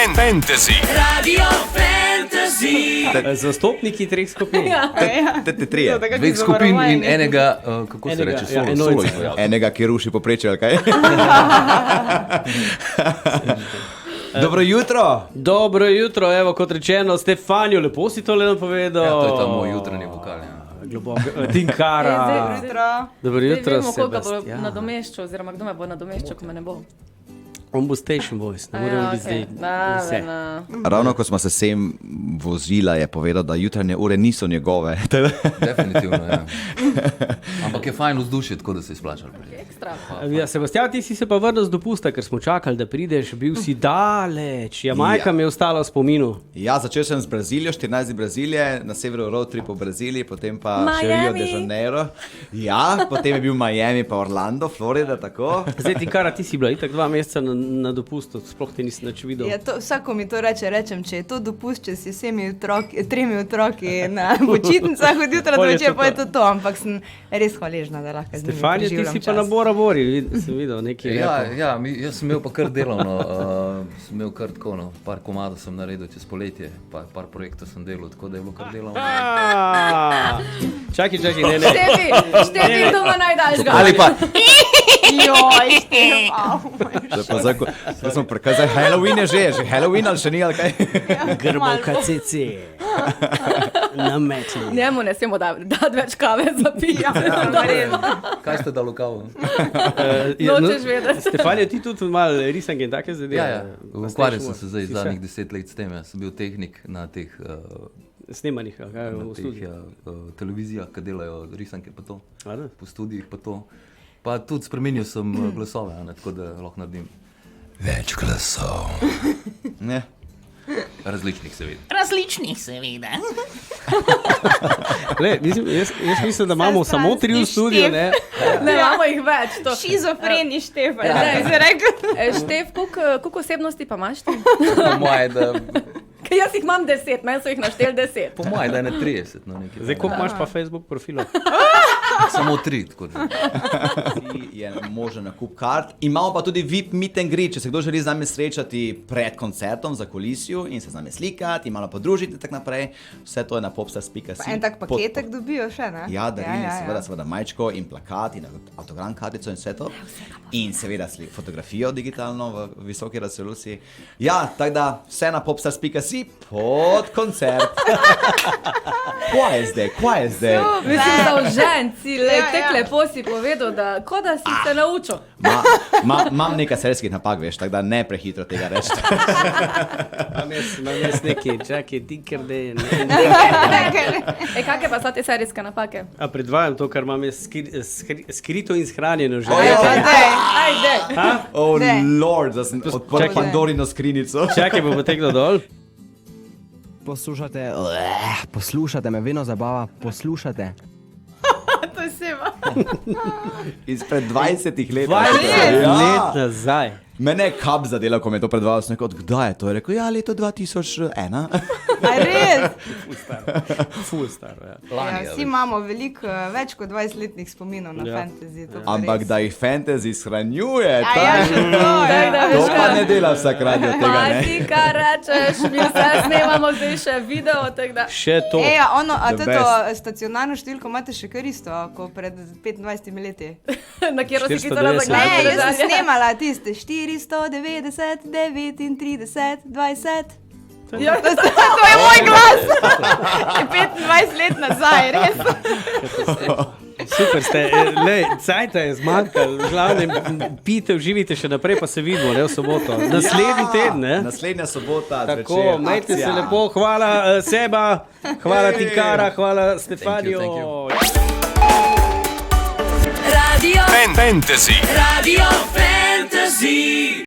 Fantasy. Radio Fantasy. Zastopniki treh skupin. Trije. Dveh skupin in enega, kako se reče, solo izvajalca. Enega, ki ruši poprečje, ali kaj? Dobro jutro. Dobro jutro, evo kot rečeno, Stefanjo, lepo si tole napovedal. Ja, to je ta moj jutranji vokal. Ja. Globoko, Tinkara. Dobro jutro, Vemo, koga bo Sebastian. nadomeščal, oziroma kdo me bo nadomeščal, ko me ne bo. On bo station voice, ne moremo biti zdaj vse. Ravno ko smo se sem vozila, je povedal, da jutranje ure niso njegove. Definitivno, ja. Ampak je fajn vzdušje, tako da se izplača. Ekstra. Ja, Sebastian, ti si se pa vrnil z dopusta, ker smo čakali, da prideš, bil si daleč. Jamajka mi je ostala v spominu. Ja, začel sem z Brazilijo, 14 dni Brazilije, na severu road trip v Braziliji, potem pa še Rio de Janeiro. Ja, potem je bil Miami pa Orlando, Florida, tako. Zdaj, Tinkara, ti si bila itak 2 meseca na dopustu, sploh te nisem nič videl. Ja, vsako mi to rečem, če je to dopust, če si vsemi tremi otroki na počitnicah od jutra do večera, pa je to, ampak sem res hvaležna, da lahko z njimi Stefanja, ti preživljam si pa na Bora Bori, sem videl nekaj. Jaz sem imel pa kar delovno, sem imel kar tako, par komadov sem naredil čez poletje, par projektov sem delal, tako da je bilo kar delovno. Čakaj, ne. Števi doma najdaljšega. Ali pa, Joj, Štef, Zdaj Halloween je že Halloween ali še ni, ali kaj? Grbovka CC. Na metli. Njemu ne smemo dati več kave za pijo. kaj ste dali v kavu? Nočeš vedeti. Stefanja, ti tudi malo risanke in take zadeve? Ja. Ukvarjal sem se zdaj zadnjih 10 let s tem. Jaz sem bil tehnik na teh Snemanih, kaj v studiu? televizijah, ki delajo risanke pa to, A da? po studijih pa to. Pa tudi spremenil sem glasove, tako da lahko naredim več glasov. Ne. Različnih seveda. Različnih, seveda. Jaz mislim, da imamo samo 3 v studiu, ne? Ne imamo jih več. To. šizofreni Štef, Ja. zdaj si rekel. Štef, koliko osebnosti pa imaš ti? Po moje, da, Ker jaz jih imam 10, meni so jih našteli 10. po moje, da je ne 30. No, nekaj. Zdaj, koliko imaš pa Facebook profilov? Samo 3, tako da. Je možen nakup kart. Imamo pa tudi VIP meet and greet, če se kdo želi z nami srečati pred koncertom za kulisijo in se z nami slikati in malo podružiti in tako naprej. Vse to je na popstars.si. En tak paketek dobijo še, ne? Ja, darili, seveda majčko in plakat in avtogram kartico in vse to. In seveda fotografijo digitalno v visoki resoluciji. Ja, tako da vse na popstars.si pod koncert. Kva je zdaj? Mislim, da vženci, tek lepo si povedal, da kot da si se naučil. Imam nekaj serijskih napak, veš, tako da ne prehitro tega reči. Imam jaz nekaj, čakaj, Tinkerde. Kakve pa so te serijske napake? A predvajam to, kar imam jaz skrito in shranjeno že. Ajde. Oh Ne. lord, da sem odprl Čakaj. Pandorino skrinjico. Čakaj, bo potegnil dol. Poslušate me, vedno zabava, poslušate. To je seba. Izpred 20 let. 20 Ja. let nazaj. Mene je kap zadela, ko me je to predvajal, sem rekel, od kdaj je to? Je rekel, ja, leto 2001. Aj res? Ful staro, ja. Lani, Ja, vsi imamo veliko, več kot 20-letnih spominov na fantasy. To pa Ampak res. da jih fantasy shranjuje, Ja, še to, ja. to pa ne dela vsak radio tega, Pa ne? ti kar rečeš, mi vse snemamo zdaj še video, tako da. Še to. A The to stacionarno številko imate še kar isto, kot pred 25 leti? Na kjer si 490. klicala za Ne, glasbo. jaz sem snemala tiste 490, 39, 20. Ja, To je moj glas! Je 25 let nazaj, res. Super ste, cajta je zmanjkal, v glavnem pijte, uživite še naprej, pa se vidimo, ne, v soboto. Naslednji teden, ne? Naslednja sobota, Tako, zvečer, majte se akcija. lepo, hvala Seba, hvala Tinkara, hvala Stefanjo. Thank you. Radio Fantasy. Radio Fantasy.